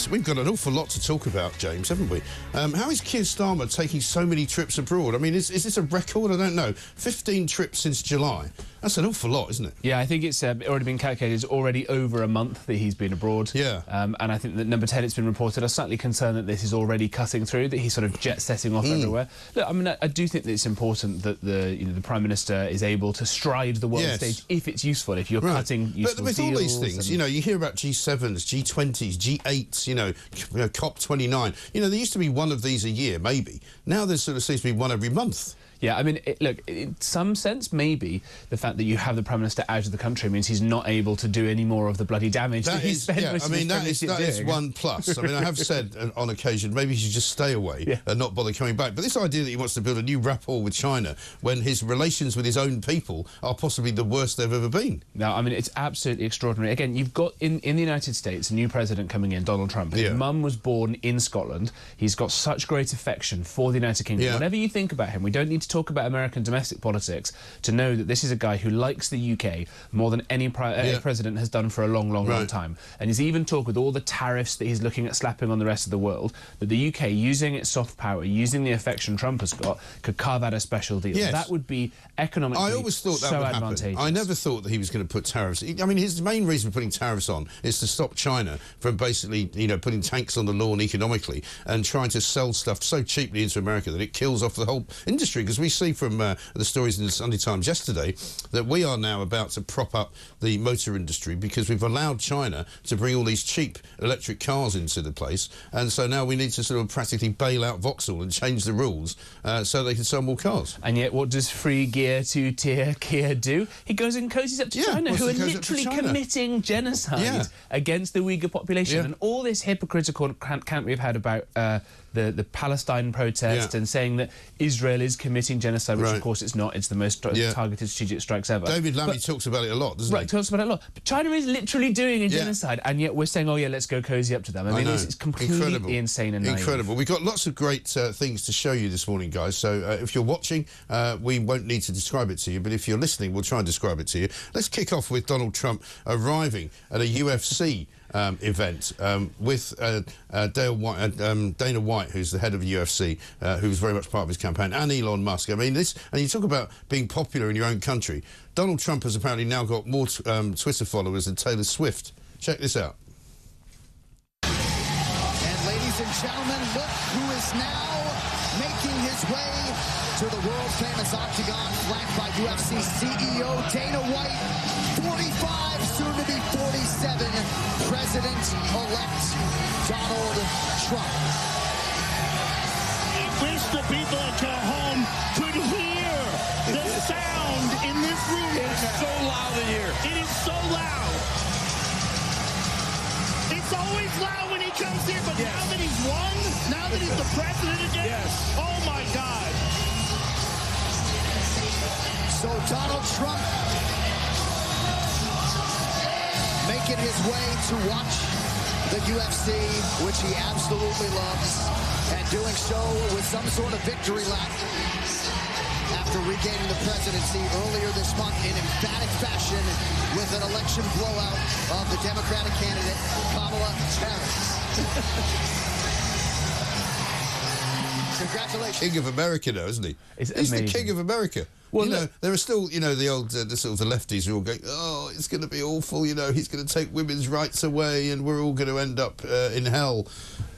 We've got an awful lot to talk about, James, haven't we? How is Keir Starmer taking so many trips abroad? I mean, is this a record? I don't know. 15 trips since July. That's an awful lot, isn't it? Yeah, I think it's already been calculated. It's already over a month that he's been abroad. Yeah. And I think that number 10, it's been reported, are slightly concerned that this is already cutting through, that he's sort of jet-setting off everywhere. Look, I mean, I do think that it's important that the Prime Minister is able to stride the world stage if it's useful, if you're cutting useful But with all these things, and... you hear about G7s, G20s, G8s, COP29. There used to be one of these a year, maybe. Now there sort of seems to be one every month. Yeah, I mean, look, in some sense, maybe the fact that you have the Prime Minister out of the country means he's not able to do any more of the bloody damage that he's spent most of his premiership doing. That is one plus. I mean, I have said on occasion, maybe he should just stay away and not bother coming back. But this idea that he wants to build a new rapport with China when his relations with his own people are possibly the worst they've ever been. No, I mean, it's absolutely extraordinary. Again, you've got, in the United States, a new president coming in, Donald Trump. His mum was born in Scotland. He's got such great affection for the United Kingdom. Whatever you think about him, we don't need to talk about American domestic politics to know that this is a guy who likes the UK more than any president has done for a long time. And he's even talked with all the tariffs that he's looking at slapping on the rest of the world, that the UK, using its soft power, using the affection Trump has got, could carve out a special deal. That would be economically I always thought that would happen. I never thought that he was going to put tariffs. I mean, his main reason for putting tariffs on is to stop China from basically, putting tanks on the lawn economically and trying to sell stuff so cheaply into America that it kills off the whole industry. Because we see from the stories in the Sunday Times yesterday that we are now about to prop up the motor industry because we've allowed China to bring all these cheap electric cars into the place, and so now we need to sort of practically bail out Vauxhall and change the rules so they can sell more cars. And yet what does free gear to tier Keir do? He goes and cozies up to China, who are literally committing genocide against the Uyghur population. And all this hypocritical cant we've had about the Palestine protest and saying that Israel is committing genocide, which of course it's not. It's the most targeted strategic strikes ever. David Lammy talks about it a lot, doesn't he? Talks about it a lot. But China is literally doing a genocide, and yet we're saying, oh yeah, let's go cozy up to them. I mean, it's completely insane and naive. Incredible. We've got lots of great things to show you this morning, guys. So if you're watching, we won't need to describe it to you, but if you're listening, we'll try and describe it to you. Let's kick off with Donald Trump arriving at a UFC event with Dana White, who's the head of the UFC, who was very much part of his campaign, and Elon Musk. I mean, and you talk about being popular in your own country. Donald Trump has apparently now got more Twitter followers than Taylor Swift. Check this out. And ladies and gentlemen, look who is now making his way to the world-famous octagon, flanked by UFC CEO Dana White, 45, soon to be 47, President-elect Donald Trump. I wish the people at home could hear the sound in this room. It's so loud in here. It is so loud. It's always loud when he comes here, but now that he's won, now that he's the president again, oh my God. So Donald Trump making his way to watch the UFC, which he absolutely loves, and doing so with some sort of victory lap after regaining the presidency earlier this month in emphatic fashion with an election blowout of the Democratic candidate, Kamala Harris. Congratulations. King of America now, isn't he? He's the King of America. Well, there are still, the old, the sort of the lefties who are all going, oh, it's going to be awful, he's going to take women's rights away and we're all going to end up in hell.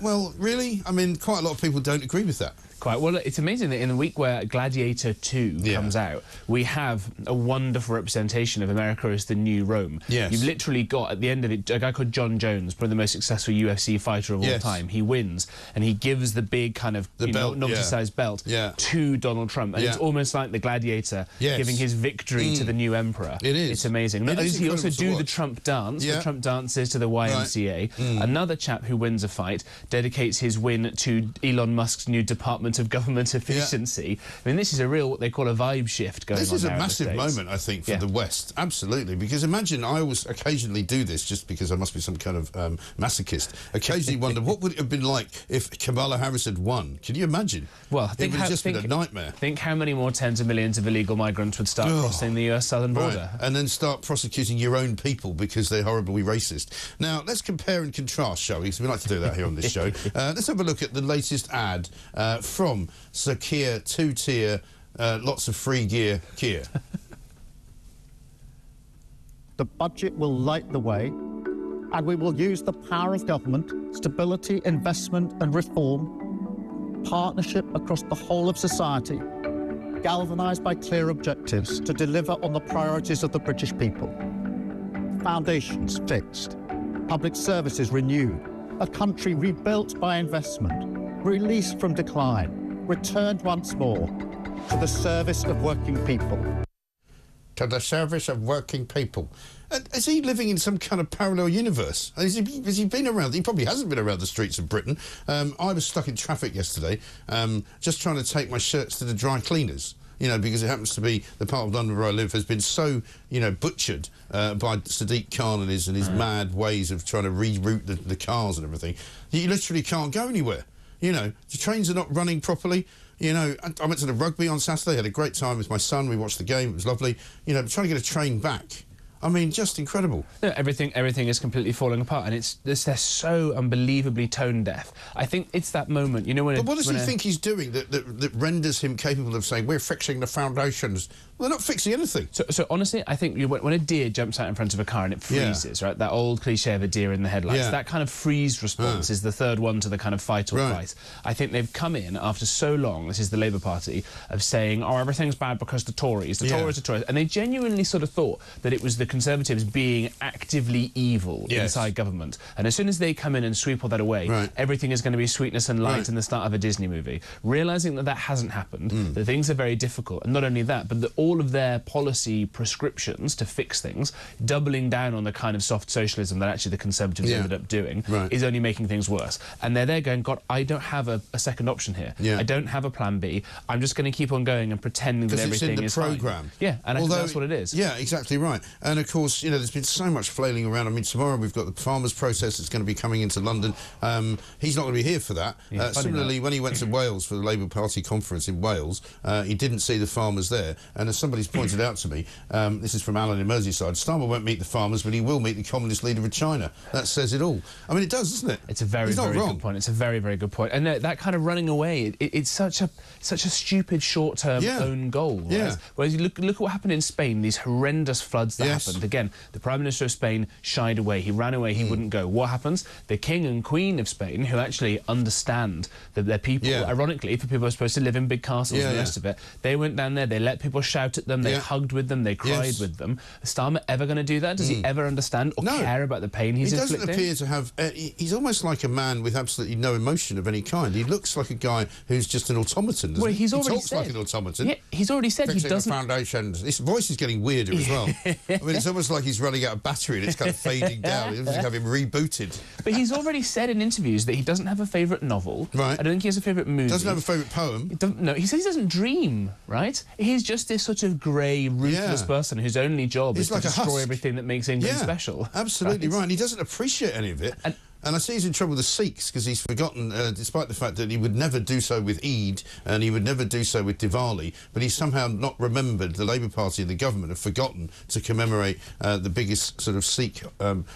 Well, really? I mean, quite a lot of people don't agree with that. Quite. Well, it's amazing that in the week where Gladiator 2 comes out, we have a wonderful representation of America as the new Rome. Yes. You've literally got, at the end of it, a guy called John Jones, probably the most successful UFC fighter of all time. He wins, and he gives the big kind of novelty-sized belt to Donald Trump. And it's almost like the Gladiator giving his victory to the new emperor. It is. It's amazing. Not only does he also do the Trump dance, the Trump dances to the YMCA. Another chap who wins a fight dedicates his win to Elon Musk's new Department of Government Efficiency. I mean, this is a real, what they call a vibe shift going on. This is a massive moment, I think, for the West. Absolutely. Because imagine, I always occasionally do this just because I must be some kind of masochist. Occasionally wonder, what would it have been like if Kamala Harris had won? Can you imagine? Well, it would have just been a nightmare. Think how many more tens of millions of of illegal migrants would start crossing the US southern border. Right. And then start prosecuting your own people because they're horribly racist. Now, let's compare and contrast, shall we? Because we like to do that here on this show. Let's have a look at the latest ad from Sir Keir, two-tier, lots of free gear Keir. The budget will light the way, and we will use the power of government, stability, investment and reform, partnership across the whole of society, galvanised by clear objectives to deliver on the priorities of the British people. Foundations fixed, public services renewed, a country rebuilt by investment, released from decline, returned once more to the service of working people. To the service of working people. Is he living in some kind of parallel universe? Has he been around? He probably hasn't been around the streets of Britain. I was stuck in traffic yesterday, just trying to take my shirts to the dry cleaners. You know, because it happens to be the part of London where I live has been so, you know, butchered by Sadiq Khan and his mad ways of trying to reroute the cars and everything. You literally can't go anywhere. You know, the trains are not running properly. You know, I went to the rugby on Saturday, had a great time with my son. We watched the game, it was lovely. You know, trying to get a train back. I mean, just incredible. No, everything is completely falling apart, and they're so unbelievably tone deaf. I think it's that moment, you know, when. But what does he think he's doing that renders him capable of saying we're fixing the foundations? Well, they're not fixing anything. So honestly, I think when a deer jumps out in front of a car and it freezes, right? That old cliche of a deer in the headlights. That kind of freeze response is the third one to the kind of fight or flight. I think they've come in after so long. This is the Labour Party of saying, "Oh, everything's bad because the Tories, the Tories," and they genuinely sort of thought that it was the Conservatives being actively evil inside government. And as soon as they come in and sweep all that away, everything is going to be sweetness and light and the start of a Disney movie. Realising that that hasn't happened, that things are very difficult, and not only that, but that all of their policy prescriptions to fix things, doubling down on the kind of soft socialism that actually the Conservatives ended up doing, is only making things worse. And they're there going, God, I don't have a second option here. I don't have a plan B. I'm just going to keep on going and pretending that everything is fine. Because it's in the programme. Yeah, and I think that's what it is. Yeah, exactly right. And of course, you know, there's been so much flailing around. I mean, tomorrow we've got the farmers' protest that's going to be coming into London. He's not going to be here for that. Similarly, when he went to Wales for the Labour Party conference in Wales, he didn't see the farmers there. And as somebody's pointed out to me, this is from Alan in Merseyside, Starmer won't meet the farmers, but he will meet the communist leader of China. That says it all. I mean, it does, doesn't it? It's a very, very good point. It's a very, very good point. And that kind of running away, it's such a stupid short-term own goal. Right? Whereas you look at what happened in Spain, these horrendous floods that happened. Again, the Prime Minister of Spain shied away. He ran away. He wouldn't go. What happens? The King and Queen of Spain, who actually understand that their people, ironically, for people who are supposed to live in big castles and the rest of it, they went down there, they let people shout at them, they hugged with them, they cried with them. Is Starmer ever going to do that? Does he ever understand or care about the pain he's inflicting? He doesn't appear to have... he's almost like a man with absolutely no emotion of any kind. He looks like a guy who's just an automaton, doesn't he? He talks like an automaton. Yeah, he's already said he doesn't... the foundations. His voice is getting weirder as well. I mean, it's almost like he's running out of battery and it's kind of fading down. He doesn't have him rebooted. But he's already said in interviews that he doesn't have a favourite novel. Right. I don't think he has a favourite movie. Doesn't have a favourite poem. No, he says he doesn't dream, right? He's just this sort of grey, ruthless person whose only job is to destroy everything that makes England special. Absolutely right. And he doesn't appreciate any of it. And I see he's in trouble with the Sikhs because he's forgotten, despite the fact that he would never do so with Eid and he would never do so with Diwali, but he's somehow not remembered, the Labour Party and the government have forgotten to commemorate the biggest sort of Sikh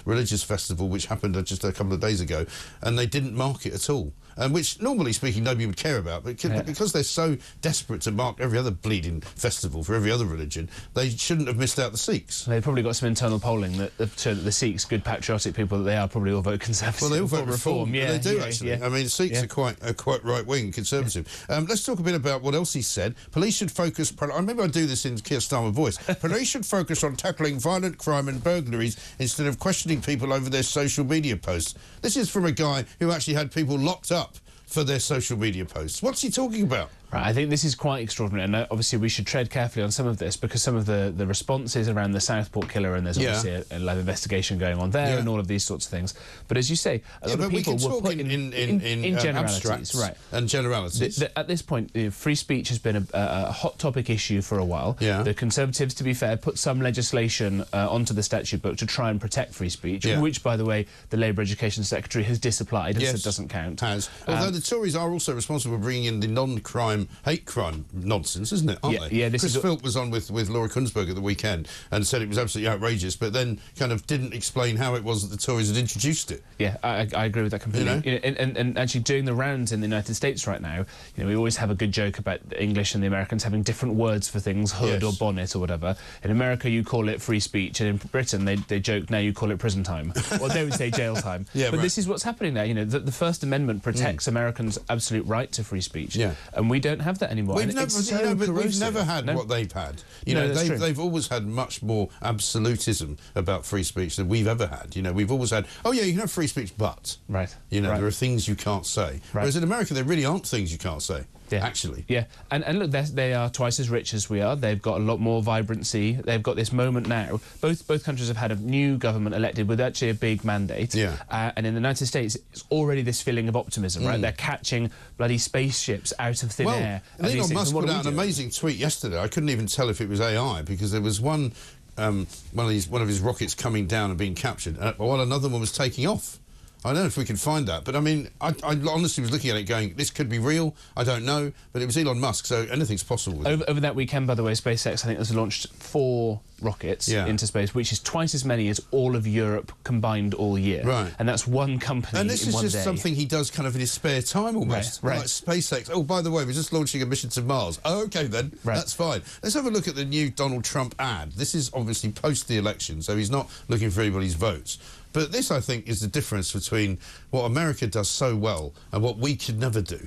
religious festival which happened just a couple of days ago, and they didn't mark it at all. Which, normally speaking, nobody would care about, but because they're so desperate to mark every other bleeding festival for every other religion, they shouldn't have missed out the Sikhs. They've probably got some internal polling that show that the Sikhs, good patriotic people that they are, probably all vote Conservative. Well, they all vote Reform. Yeah, they do, actually. I mean, Sikhs are quite right-wing, Conservative. Let's talk a bit about what else he said. Police should focus... Maybe I do this in Keir Starmer voice. Police should focus on tackling violent crime and burglaries instead of questioning people over their social media posts. This is from a guy who actually had people locked up for their social media posts. What's he talking about? Right, I think this is quite extraordinary, and obviously we should tread carefully on some of this because some of the responses around the Southport killer, and there's obviously a live investigation going on there and all of these sorts of things. But as you say, a lot of people were put in generalities, right? And generalities. At this point, free speech has been a hot topic issue for a while. The Conservatives, to be fair, put some legislation onto the statute book to try and protect free speech, which, by the way, the Labour Education Secretary has disapplied and said doesn't count. Although the Tories are also responsible for bringing in the non-crime war-crime, hate crime nonsense, isn't it? Aren't they? Yeah, Chris Philp was on with Laura Kunsberg at the weekend and said it was absolutely outrageous, but then kind of didn't explain how it was that the Tories had introduced it. Yeah, I agree with that completely. You know? And actually doing the rounds in the United States right now, we always have a good joke about the English and the Americans having different words for things, hood or bonnet or whatever. In America, you call it free speech, and in Britain, they joke, now you call it prison time. Or they would say jail time. But this is what's happening now. The First Amendment protects Americans' absolute right to free speech. And we don't have that anymore. We've never had what they''ve had. They've always had much more absolutism about free speech than we've ever had. We've always had, oh yeah, you can have free speech, but there are things you can't say. Whereas in America, there really aren't things you can't say. Actually. And look, they are twice as rich as we are. They've got a lot more vibrancy. They've got this moment now. Both countries have had a new government elected with actually a big mandate. And in the United States, it's already this feeling of optimism, right? They're catching bloody spaceships out of thin air. And Elon Musk put out an amazing tweet yesterday. I couldn't even tell if it was AI because there was one of his rockets coming down and being captured while another one was taking off. I don't know if we can find that, but I mean, I honestly was looking at it going, this could be real, I don't know, but it was Elon Musk, so anything's possible. Over that weekend, by the way, SpaceX, I think, has launched 4 rockets into space, which is twice as many as all of Europe combined all year. And that's one company in one day. And this is just something he does kind of in his spare time almost. Like SpaceX, oh, by the way, we're just launching a mission to Mars. Oh, OK then, that's fine. Let's have a look at the new Donald Trump ad. This is obviously post the election, so he's not looking for anybody's votes. But this, I think, is the difference between what America does so well and what we could never do.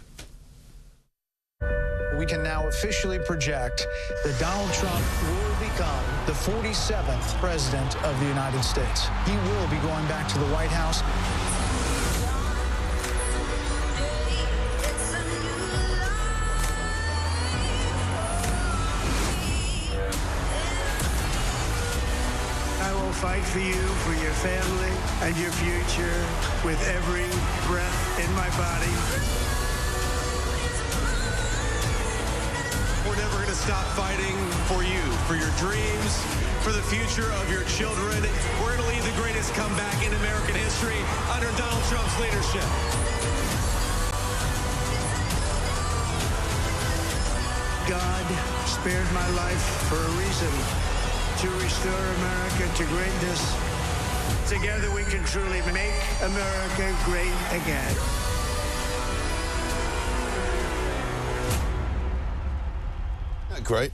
We can now officially project that Donald Trump will become the 47th president of the United States. He will be going back to the White House. Fight for you, for your family, and your future with every breath in my body. We're never going to stop fighting for you, for your dreams, for the future of your children. We're going to lead the greatest comeback in American history under Donald Trump's leadership. God spared my life for a reason. To restore America to greatness. Together we can truly make America great again. Great.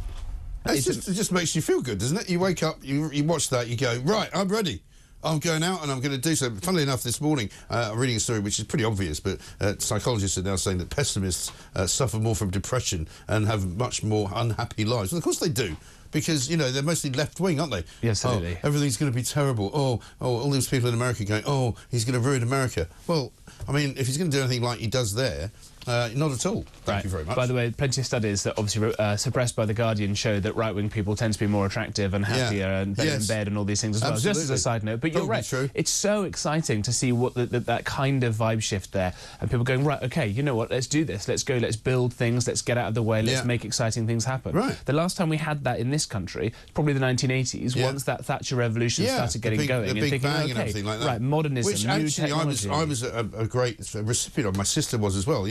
It just makes you feel good, doesn't it? You wake up, you watch that, you go, right, I'm ready. I'm going out and I'm going to do so. Funnily enough, this morning, I'm reading a story which is pretty obvious, but psychologists are now saying that pessimists suffer more from depression and have much more unhappy lives. Well, of course they do. Because, they're mostly left-wing, aren't they? Yes, absolutely. Oh, everything's going to be terrible. Oh, all these people in America going, oh, he's going to ruin America. Well, I mean, if he's going to do anything like he does there, not at all. Thank you very much. By the way, plenty of studies that obviously suppressed by The Guardian show that right-wing people tend to be more attractive and happier and better in bed and all these things as well. Just as a side note. But you're right. True. It's so exciting to see what that kind of vibe shift there. And people going, right, OK, you know what, let's do this. Let's go, let's build things, let's get out of the way, let's make exciting things happen. The last time we had that in this country, probably the 1980s, once that Thatcher revolution started getting going. The Big Bang and everything like that. Right, modernism, which new actually technology. I was a great recipient of. My sister was as well.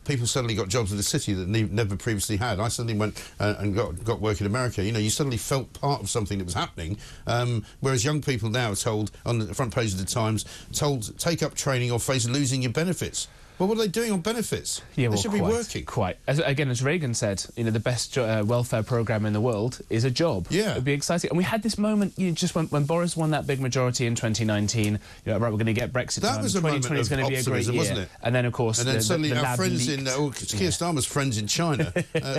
People suddenly got jobs in the city that never previously had. I suddenly went and got work in America. You suddenly felt part of something that was happening, whereas young people now are told, on the front page of the Times, take up training or face losing your benefits. Well, what are they doing on benefits? They should be working. As Reagan said, the best welfare programme in the world is a job. It would be exciting. And we had this moment, just when Boris won that big majority in 2019, right, we're going to get Brexit done. That was a moment of optimism, wasn't it? And then, of course, suddenly our friends Keir Starmer's friends in China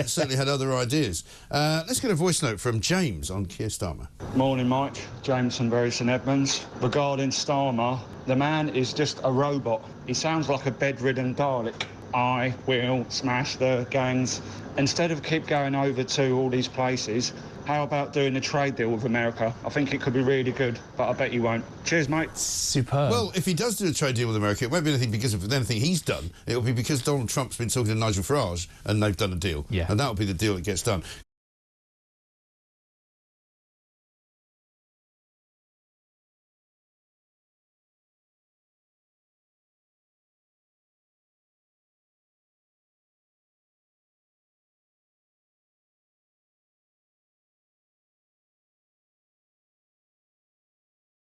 certainly had other ideas. Let's get a voice note from James on Keir Starmer. Morning, Mike. James from Bury St Edmunds. Regarding Starmer, the man is just a robot. He sounds like a bedridden Dalek. I will smash the gangs. Instead of keep going over to all these places, how about doing a trade deal with America? I think it could be really good, but I bet you won't. Cheers, mate. Superb. Well, if he does do a trade deal with America, it won't be anything because of anything he's done. It'll be because Donald Trump's been talking to Nigel Farage and they've done a deal. And that'll be the deal that gets done.